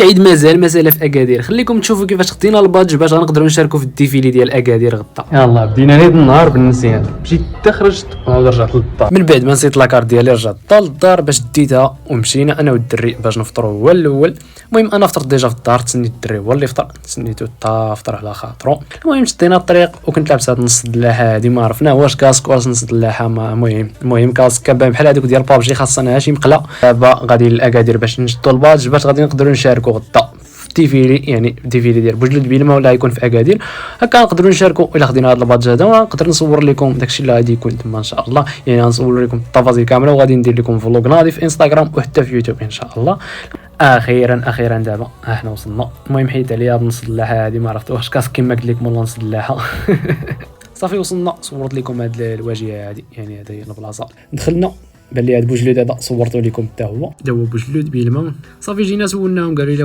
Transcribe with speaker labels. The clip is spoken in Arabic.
Speaker 1: العيد مازال في اكادير. خليكم تشوفوا كيفاش خدينا البادج باش غنقدروا نشاركوا في الديفيلي ديال اكادير غدا.
Speaker 2: يلا بدينا نيت النهار بالنسيان، مشيت حتى خرجت ونعاود رجعت للدار.
Speaker 1: من بعد ما نسيت لاكارت ديالي رجعت للدار باش ديتها ومشينا انا والدري باش نفطروا هو الاول. المهم انا فطرت ديجا في الدار، تسنيت الدري هو اللي فطر، تسنيتو حتى فطر على خاطرو. المهم شدينا الطريق وكنت لابس هاد نص الدلاحه هادي، ما عرفنا واش كاسك ولا نص الدلاحه. المهم كاسك كبان بحال هذوك ديال بابجي، خاصنا شي مقله. دابا غادي للاكادير باش نشدوا البادج باش غادي نقدروا نشاركوا غدا ديفيلي، يعني ديفيلي ديال بوجلود بيلما ولا يكون في اكادير. هكا نقدروا نشاركوا الا خدينا هذا البادج هذا، ونقدر نصور لكم داكشي اللي غادي يكون تما ان شاء الله. يعني غنصور لكم التفاصيل كامله وغادي ندير لكم فلوق ناضي في انستغرام وحتى في يوتيوب ان شاء الله. اخيرا دابا احنا وصلنا. المهم حيت عليا هاد نص اللاحه هادي، ما عرفت واش كاسك كما قلت لكم ولا نص اللاحه. صافي وصلنا، صورت لكم هاد الواجهه هادي، يعني هذا هي البلاصه. دخلنا بان لي هاد بوجلود هذا صورته لكم حتى هو، هذا هو بوجلود بيلما. صافي جينا سولناهم قالوا لي